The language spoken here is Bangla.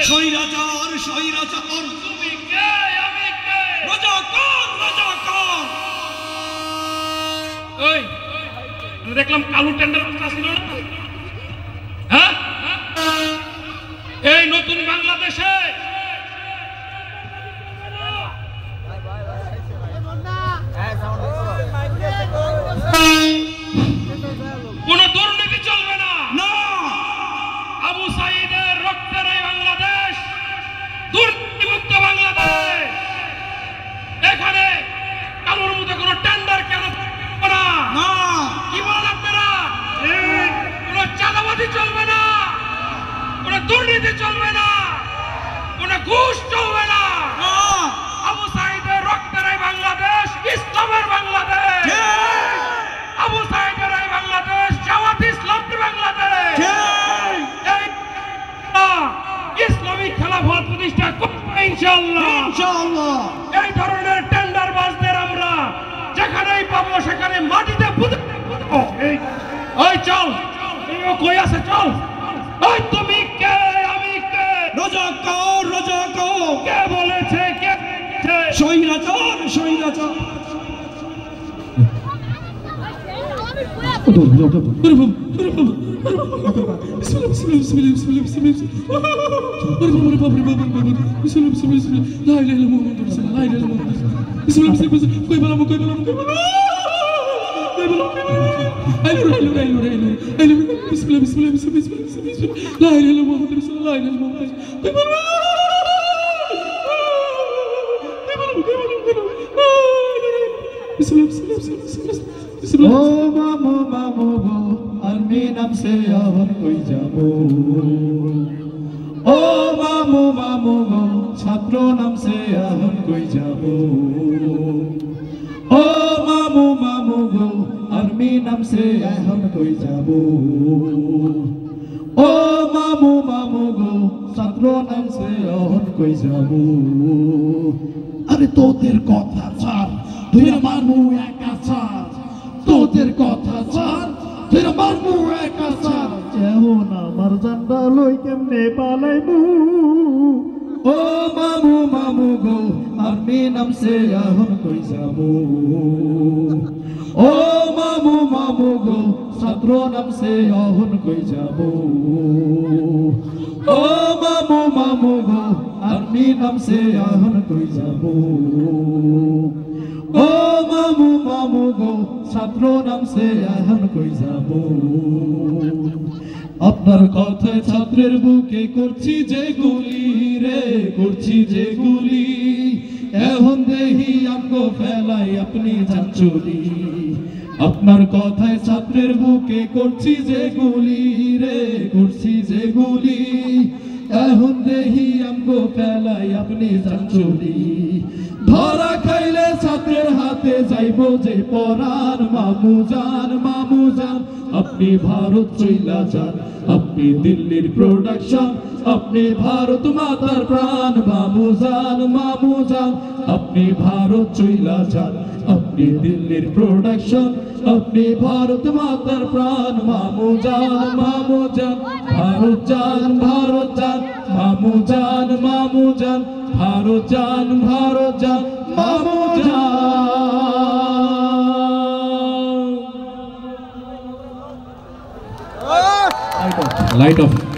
স্বৈরাচার স্বৈরাচার তুমি কে আমি কে রাজাকার রাজাকার ওই দেখলাম কালো টেন্ডার ছিল না হ্যাঁ এই নতুন বাংলাদেশে কোন দুর্নীতি চলবে না না আবু সাইদের রক্তের এই বাংলাদেশ দুর্নীতিমুক্ত বাংলাদেশ এখানে কালোর মতো কোন টেন্ডার কেন না না কি বলেন আপনারা কোন চাঁদাবাজি চলবে না কোন দুর্নীতি চলবে না কোন ঘুষ চলবে না আবু সাইদের রক্তের এই বাংলাদেশ ইসলামের বাংলাদেশ আবু সাইদের এই বাংলাদেশ জামাত ইসলামের বাংলাদেশ এই ইসলামিক খেলাফত প্রতিষ্ঠা করবে ইনশাআল্লাহ ইনশাআল্লাহ এই ধরনের টেন্ডার বাজদের আমরা যেখানেই পাবো সেখানে মাটিতে পুঁতে এই ওই চল কই আছে চল ওই তুমি কে আমি কে রাজাকার রাজাকার কে বলেছে কে স্বৈরাচার স্বৈরাচার ओ मामो मामो गो अरमी नाम से आवन कोई जाबो ओ मामो मामो गो छात्रो नाम से आवन कोई जाबो ओ मामो मामो गो अरमी नाम से आवन कोई जाबो ओ मामो मामो गो छात्रो नाम से आवन कोई जाबो अरे তোদের কথা ছাড় তুই মানু একা ছাড় তোদের কথা ছাড় তুই মানু একা ছাড় যেমন আমার জানটা লই কেমনে পালাইবু ও মামু মামু গো আমি নামছে এখন কই যাবো ও মামু মামু গো ছাত্র নামছে এখন কই যাবো ও মামু মামু গো আমি নামছে এখন কই যাবো ও মামু মামু গো ছাত্র নামছে এখন কই যাবো আপনার কথায় ছাত্রের বুকে করছি যে গুলি রে করছি যে গুলি এখন দেহি আমগো ফেলাই আপনি যান চলি আপনার কথায় ছাত্রের বুকে করছি যে গুলি রে করছি যে গুলি এখন দেহি আমগো ফেলাই আপনি যান চলি ধরা খাইলে ছাত্রের হাতে যাইবো যে পরাণ মামু যান আপনি ভারত চইলা যান আপনি দিল্লির প্রোডাকশন আপনি ভারত মাতার প্রাণ মামু যান আপনি ভারত চইলা যান আপনি দিল্লির প্রোডাকশন আপনি ভারত মাতার প্রাণ মামু যান ভারত যান মামু যান ভারত যান মামু যান লাইট অফ